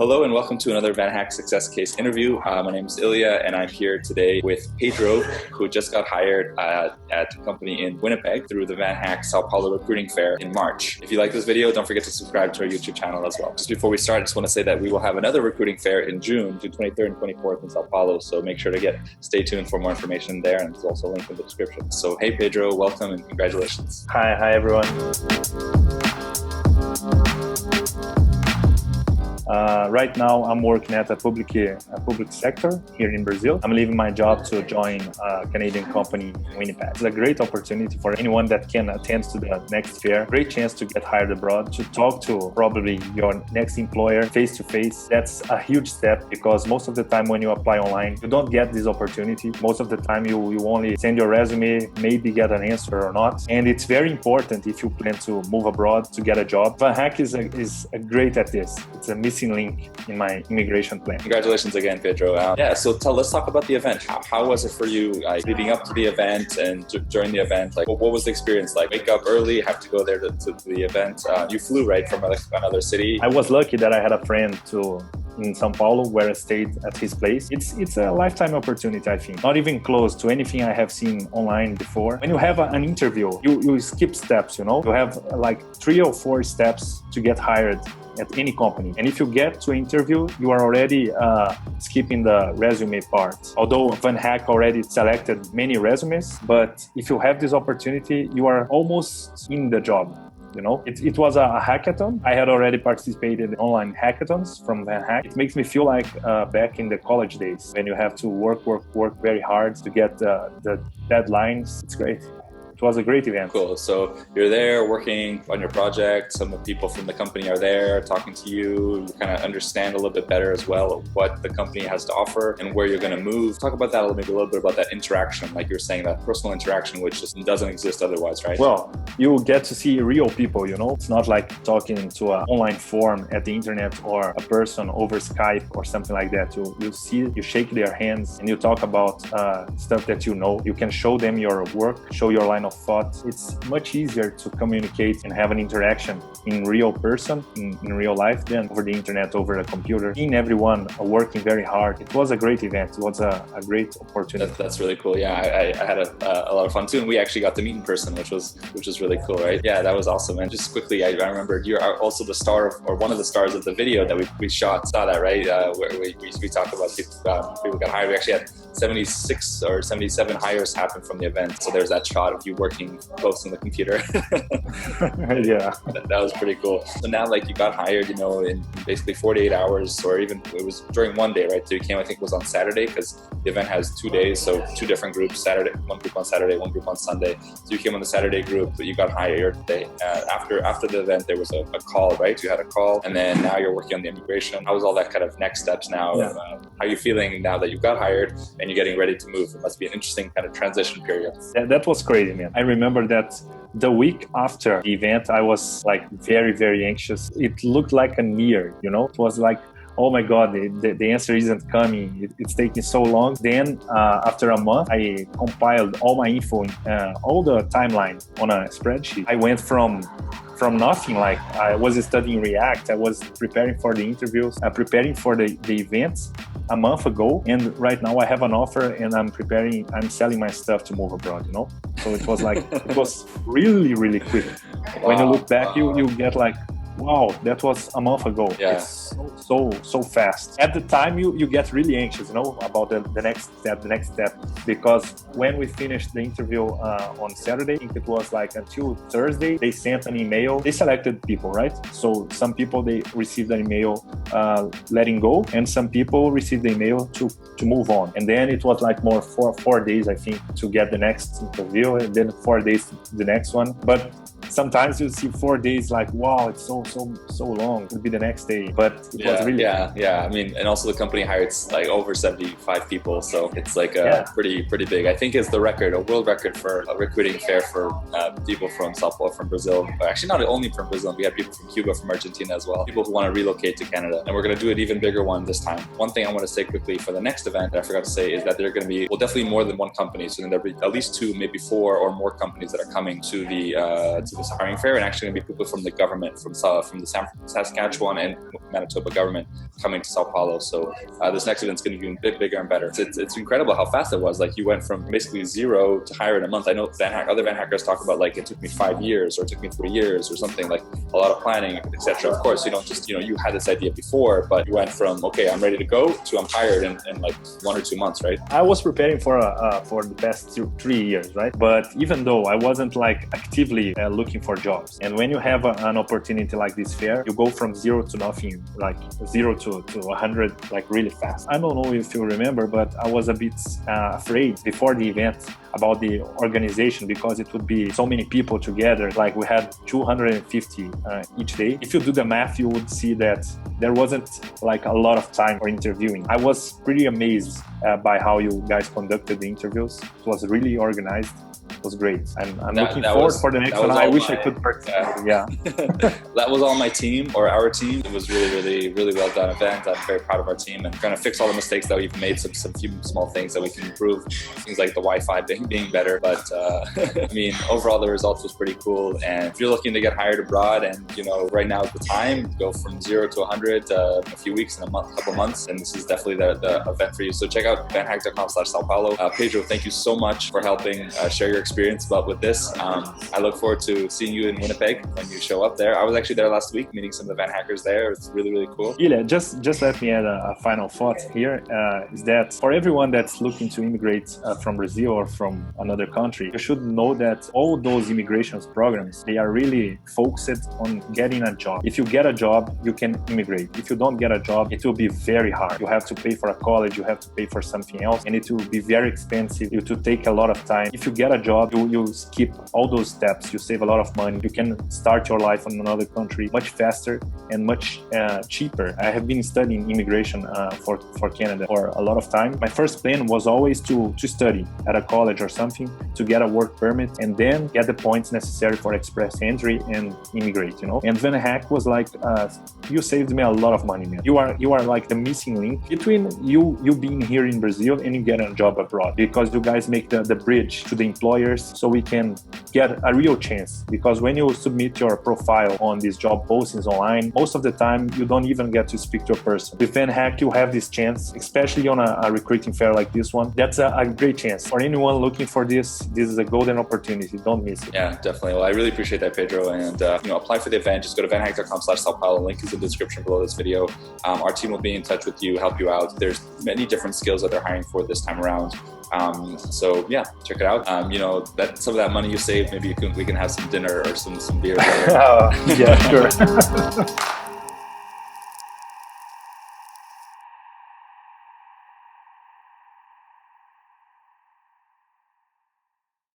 Hello and welcome to another VanHack Success Case interview. My name is Ilya and I'm here today with Pedro, who just got hired at a company in Winnipeg through the VanHack Sao Paulo recruiting fair in March. If you like this video, don't forget to subscribe to our YouTube channel as well. Just before we start, I just want to say that we will have another recruiting fair in June 23rd and 24th in Sao Paulo, so make sure to stay tuned for more information there, and there's also a link in the description. So hey Pedro, welcome and congratulations. Hi everyone. Right now, I'm working at a public sector here in Brazil. I'm leaving my job to join a Canadian company in Winnipeg. It's a great opportunity for anyone that can attend to the next fair. Great chance to get hired abroad, to talk to probably your next employer face to face. That's a huge step because most of the time when you apply online, you don't get this opportunity. Most of the time you only send your resume, maybe get an answer or not. And it's very important if you plan to move abroad to get a job. VanHack is great at this. It's a missing link in my immigration plan. Congratulations again, Pedro. So let's talk about the event. How was it for you leading up to the event and during the event? Like, what was the experience like? Wake up early, have to go there to the event. You flew right from another city. I was lucky that I had a friend in Sao Paulo where I stayed at his place. It's a lifetime opportunity, I think. Not even close to anything I have seen online before. When you have an interview, you skip steps, you know? You have like 3 or 4 steps to get hired at any company. And if you get to interview, you are already skipping the resume part. Although VanHack already selected many resumes, but if you have this opportunity, you are almost in the job. You know, it was a hackathon. I had already participated in online hackathons from VanHack. It makes me feel like back in the college days when you have to work very hard to get the deadlines. It's great. It was a great event. Cool. So you're there working on your project. Some of the people from the company are there talking to you. You kind of understand a little bit better as well of what the company has to offer and where you're going to move. Talk about that maybe a little bit about that interaction, like you were saying, that personal interaction, which just doesn't exist otherwise, right? Well, you get to see real people, you know? It's not like talking to an online form at the internet or a person over Skype or something like that. You see, you shake their hands and you talk about stuff that you know. You can show them your work, show your line of thought. It's much easier to communicate and have an interaction in real person, in real life, than over the internet, over a computer. Seeing everyone working very hard. It was a great event. It was a great opportunity. That's really cool. Yeah, I had a lot of fun too, and we actually got to meet in person, which was really cool, right? Yeah, that was awesome. And just quickly, I remember you're also the star or one of the stars of the video that we shot. Saw that, right? Where we talked about people got hired. We actually had 76 or 77 hires happen from the event. So there's that shot of you working close on the computer. Yeah. That was pretty cool. So now like you got hired, you know, in basically 48 hours, or even it was during one day, right? So you came, I think it was on Saturday, because the event has 2 days. So 2 different groups, one group on Saturday, one group on Sunday. So you came on the Saturday group, but you got hired today. After the event, there was a call, right? You had a call, and then now you're working on the immigration. How was all that kind of next steps now? Yeah. How are you feeling now that you got hired and you're getting ready to move? It must be an interesting kind of transition period. That was crazy, man. I remember that the week after the event, I was like very, very anxious. It looked like a year, you know? It was like, oh my God, the answer isn't coming. It's taking so long. Then after a month, I compiled all my info, all the timeline on a spreadsheet. I went from nothing, like I was studying React, I was preparing for the interviews, preparing for the events a month ago, and right now I have an offer and I'm selling my stuff to move abroad, you know? So it was like, it was really, really quick. Wow. When you look back, you get like, wow, that was a month ago. Yeah. It's so fast. At the time, you get really anxious, you know, about the next step, because when we finished the interview on Saturday, I think it was like until Thursday, they sent an email. They selected people, right? So some people, they received an email letting go, and some people received the email to move on. And then it was like more 4 days, I think, to get the next interview, and then 4 days to the next one. But sometimes you see 4 days like, wow, it's so long. It would be the next day, but it was really I mean, and also the company hired like over 75 people, so it's like pretty big. I think it's the record, a world record for a recruiting fair for people from Sao Paulo, from Brazil. But actually, not only from Brazil, we had people from Cuba, from Argentina as well. People who want to relocate to Canada, and we're going to do an even bigger one this time. One thing I want to say quickly for the next event that I forgot to say is that there are going to be, well, definitely more than one company. So there'll be at least 2, maybe 4 or more companies that are coming to the this hiring fair, and actually going to be people from the government, from the Saskatchewan and Manitoba government coming to Sao Paulo. So this next event's going to be even bigger and better. It's incredible how fast it was. Like you went from basically 0 to hire in a month. I know other VanHackers talk about like it took me 5 years or it took me 3 years or something, like a lot of planning, etc. Of course, you don't just, you had this idea before, but you went from, okay, I'm ready to go to I'm hired in like 1 or 2 months, right? I was preparing for the past 3 years, right? But even though I wasn't like actively looking for jobs, and when you have an opportunity like this fair, you go from 0 to nothing, like 0 to 100, like really fast. I don't know if you remember, but I was a bit afraid before the event about the organization because it would be so many people together. Like we had 250 each day. If you do the math, you would see that there wasn't like a lot of time for interviewing. I was pretty amazed by how you guys conducted the interviews. It was really organized. It was great. I'm looking forward for the next one. I wish I could participate. Yeah. That was all my team or our team. It was really well done event. I'm very proud of our team and kind of fix all the mistakes that we've made, some few small things that we can improve. Things like the Wi-Fi being better. But I mean, overall the results was pretty cool. And if you're looking to get hired abroad and right now is the time, go from 0 to 100 a few weeks in a couple months, and this is definitely the event for you. So check out vanhack.com/Sao Paulo. Pedro, thank you so much for helping share your experience with this. I look forward to seeing you in Winnipeg when you show up there. I was actually there last week meeting some of the VanHackers there. It's really cool. Ilya, just let me add a final thought here, is that for everyone that's looking to immigrate from Brazil or from another country, you should know that all those immigration programs, they are really focused on getting a job. If you get a job, you can immigrate. If you don't get a job, it will be very hard. You have to pay for a college, you have to pay for something else, and it will be very expensive. It will take a lot of time. If you get a job, you skip all those steps. You save a lot of money. You can start your life in another country much faster and much cheaper. I have been studying immigration for Canada for a lot of time. My first plan was always to study at a college or something, to get a work permit and then get the points necessary for express entry and immigrate, And VanHack was like, you saved me a lot of money, man. You are like the missing link between you being here in Brazil and you getting a job abroad, because you guys make the bridge to the employers so we can get a real chance. Because when you submit your profile on these job postings online, most of the time you don't even get to speak to a person. With VanHack, you have this chance, especially on a recruiting fair like this one. That's a great chance for anyone looking for this. This is a golden opportunity. Don't miss it. Yeah, definitely. Well, I really appreciate that, Pedro. And apply for the event. Just go to vanhack.com/Sao Paulo. Link is in the description below this video. Our team will be in touch with you, help you out. There's many different skills that they're hiring for this time around. So yeah, check it out. That some of that money you save, maybe we can have some dinner or some beer. Yeah, sure.